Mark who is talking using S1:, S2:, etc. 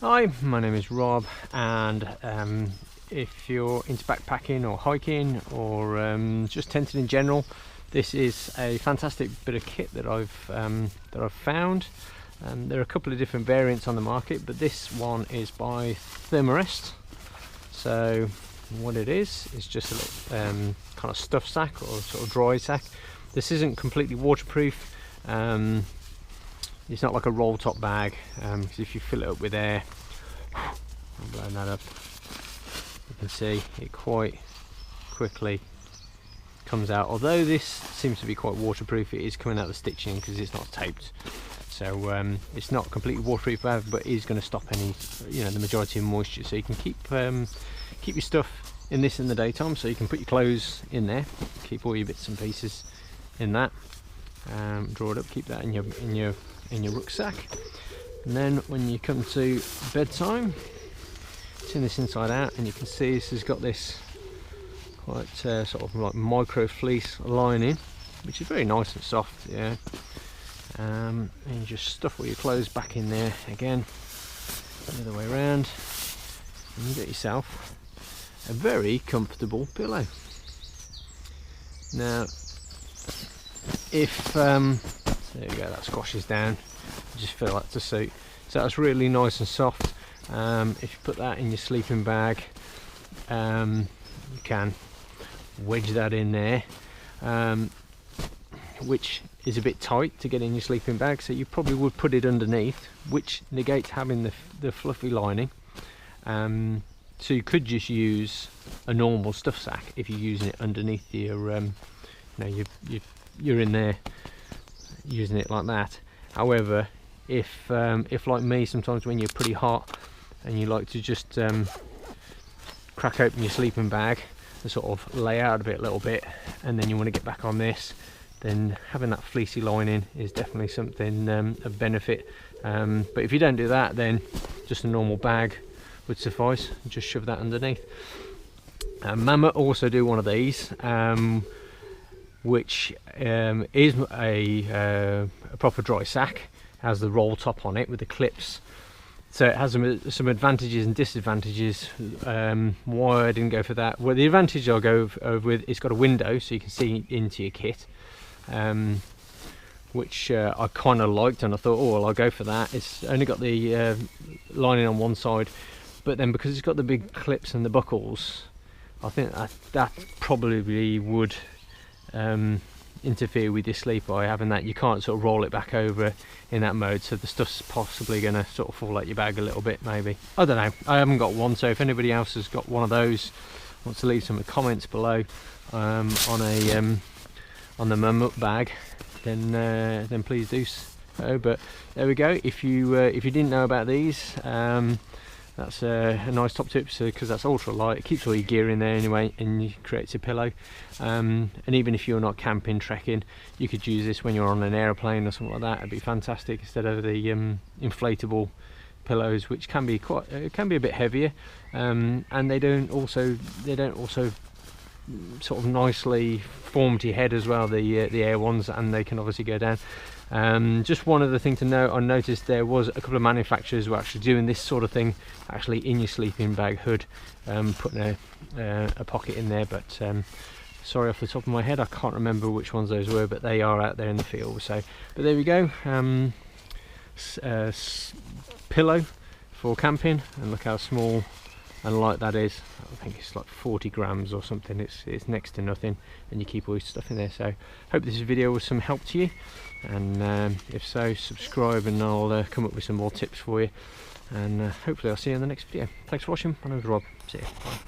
S1: Hi, my name is Rob, and if you're into backpacking or hiking or just tenting in general, this is a fantastic bit of kit that I've found. There are a couple of different variants on the market, but this one is by Thermarest. So what it is just a little kind of stuff sack or sort of dry sack. This isn't completely waterproof. It's not like a roll top bag, because if you fill it up with air, I'm blowing that up, you can see it quite quickly comes out. Although this seems to be quite waterproof, it is coming out the stitching because it's not taped. So it's not completely waterproof bag, but is going to stop any, the majority of moisture. So you can keep your stuff in this in the daytime. So you can put your clothes in there, keep all your bits and pieces in that. Draw it up, keep that in your rucksack, and then when you come to bedtime, turn this inside out, and you can see this has got this quite sort of like micro fleece lining, which is very nice and soft. Yeah, and you just stuff all your clothes back in there again, the other way around, and you get yourself a very comfortable pillow. Now, if there you go, that squashes down. I just feel that to suit. So that's really nice and soft. If you put that in your sleeping bag, you can wedge that in there, which is a bit tight to get in your sleeping bag, so you probably would put it underneath, which negates having the fluffy lining. So you could just use a normal stuff sack if you're using it underneath your you're in there using it like that. However, if like me, sometimes when you're pretty hot and you like to just crack open your sleeping bag and sort of lay out a little bit, and then you want to get back on this, then having that fleecy lining is definitely something of benefit. But if you don't do that, then just a normal bag would suffice. Just shove that underneath. Mammoth also do one of these, which is a proper dry sack. Has the roll top on it with the clips, so it has some advantages and disadvantages. Why I didn't go for that, well, the advantage I'll go over with, it's got a window so you can see into your kit, which I kind of liked, and I thought, oh well, I'll go for that. It's only got the lining on one side, but then because it's got the big clips and the buckles, I think that probably would interfere with your sleep by having that. You can't sort of roll it back over in that mode, so the stuff's possibly going to sort of fall out your bag a little bit, maybe. I don't know, I haven't got one, so if anybody else has got one of those, wants to leave some comments below on the Mammoth bag, then please do so. But there we go. If you didn't know about these, that's a nice top tip, because that's ultra light. It keeps all your gear in there anyway, and creates a pillow. And even if you're not camping, trekking, you could use this when you're on an airplane or something like that. It'd be fantastic instead of the inflatable pillows, which can be a bit heavier, and they don't also sort of nicely form to your head as well, the air ones, and they can obviously go down. Just one other thing to note, I noticed there was a couple of manufacturers who were actually doing this sort of thing actually in your sleeping bag hood, putting a pocket in there, but sorry, off the top of my head I can't remember which ones those were, but they are out there in the field. So, but there we go, pillow for camping, and look how small and light that is. I think it's like 40 grams or something. It's next to nothing, and you keep all your stuff in there. So hope this video was some help to you, and if so, subscribe and I'll come up with some more tips for you, and hopefully I'll see you in the next video. Thanks for watching. My name's Rob. See you. Bye.